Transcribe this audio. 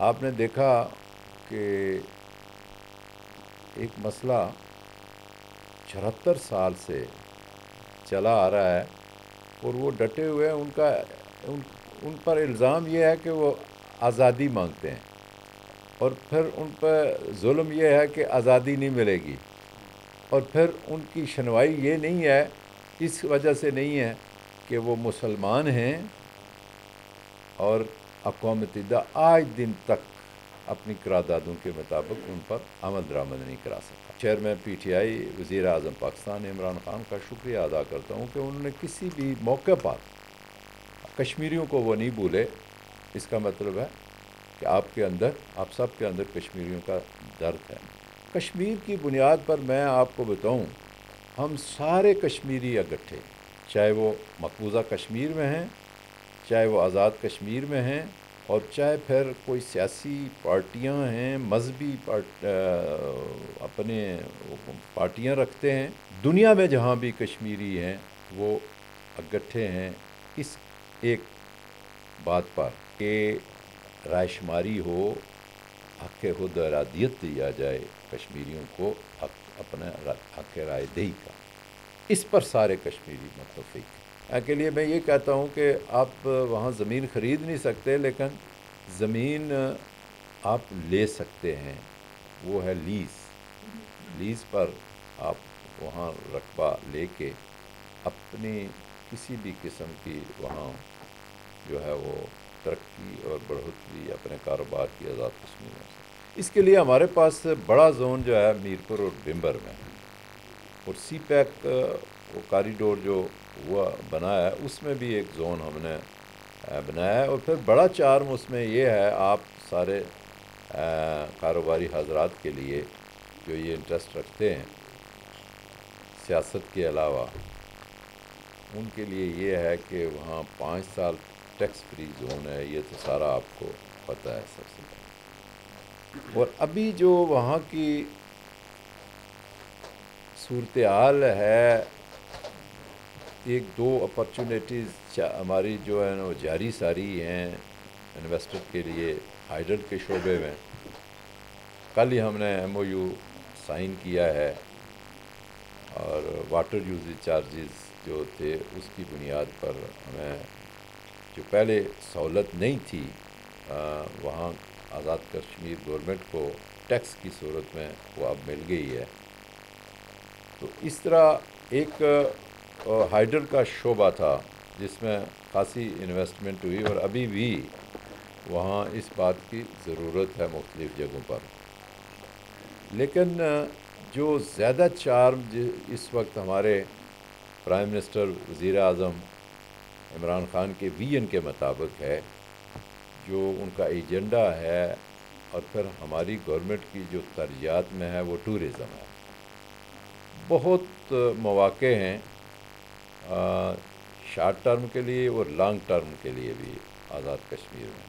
آپ نے دیکھا کہ ایک مسئلہ 74 سال سے چلا آ رہا ہے اور وہ ڈٹے ہوئے ہیں. ان ان پر الزام یہ ہے کہ وہ آزادی مانگتے ہیں، اور پھر ان پہ ظلم یہ ہے کہ آزادی نہیں ملے گی، اور پھر ان کی شنوائی یہ نہیں ہے، اس وجہ سے نہیں ہے کہ وہ مسلمان ہیں اور اقوام متحدہ آج دن تک اپنی قراردادوں کے مطابق ان پر عمل درآمد نہیں کرا سکا. چیئرمین پی ٹی آئی وزیر اعظم پاکستان عمران خان کا شکریہ ادا کرتا ہوں کہ انہوں نے کسی بھی موقع پر کشمیریوں کو وہ نہیں بھولے. اس کا مطلب ہے کہ آپ سب کے اندر کشمیریوں کا درد ہے. کشمیر کی بنیاد پر میں آپ کو بتاؤں، ہم سارے کشمیری اکٹھے، چاہے وہ مقبوضہ کشمیر میں ہیں، چاہے وہ آزاد کشمیر میں ہیں، اور چاہے پھر کوئی سیاسی پارٹیاں ہیں، مذہبی اپنے پارٹیاں رکھتے ہیں، دنیا میں جہاں بھی کشمیری ہیں وہ اکٹھے ہیں اس ایک بات پر کہ رائے شماری ہو، حق خود ارادیت دیا جائے کشمیریوں کو، اپنا حق رائے دہی کا. اس پر سارے کشمیری متفق ہیں. کے لیے میں یہ کہتا ہوں کہ آپ وہاں زمین خرید نہیں سکتے، لیکن زمین آپ لے سکتے ہیں. وہ ہے لیز پر آپ وہاں رقبہ لے کے اپنی کسی بھی قسم کی وہاں جو ہے وہ ترقی اور بڑھوتری اپنے کاروبار کی آزاد قسمی ہو سکے. اس کے لیے ہمارے پاس بڑا زون جو ہے میرپور اور بمبر میں، اور سی پیک وہ کاریڈور جو ہوا بنا ہے اس میں بھی ایک زون ہم نے بنایا ہے. اور پھر بڑا چارم اس میں یہ ہے، آپ سارے کاروباری حضرات کے لیے جو یہ انٹرسٹ رکھتے ہیں سیاست کے علاوہ، ان کے لیے یہ ہے کہ وہاں 5 سال ٹیکس فری زون ہے. یہ تو سارا آپ کو پتہ ہے سب سے پہلے. اور ابھی جو وہاں کی صورتحال ہے، ایک دو اپرچونیٹیز ہماری جو ہے نا وہ جاری ساری ہیں انویسٹر کے لیے ہائیڈل کے شعبے میں. کل ہی ہم نے ایم او یو سائن کیا ہے، اور واٹر یوزیج چارجز جو تھے اس کی بنیاد پر ہمیں جو پہلے سہولت نہیں تھی وہاں آزاد کشمیر گورنمنٹ کو ٹیکس کی صورت میں وہ اب مل گئی ہے. تو اس طرح ایک ہائیڈل کا شعبہ تھا جس میں خاصی انویسٹمنٹ ہوئی، اور ابھی بھی وہاں اس بات کی ضرورت ہے مختلف جگہوں پر. لیکن جو زیادہ چارم اس وقت ہمارے پرائم منسٹر وزیر اعظم عمران خان کے ویژن کے مطابق ہے، جو ان کا ایجنڈا ہے، اور پھر ہماری گورنمنٹ کی جو ترجیحات میں ہے، وہ ٹورزم ہے. بہت مواقع ہیں شارٹ ٹرم کے لیے اور لانگ ٹرم کے لیے بھی آزاد کشمیر میں.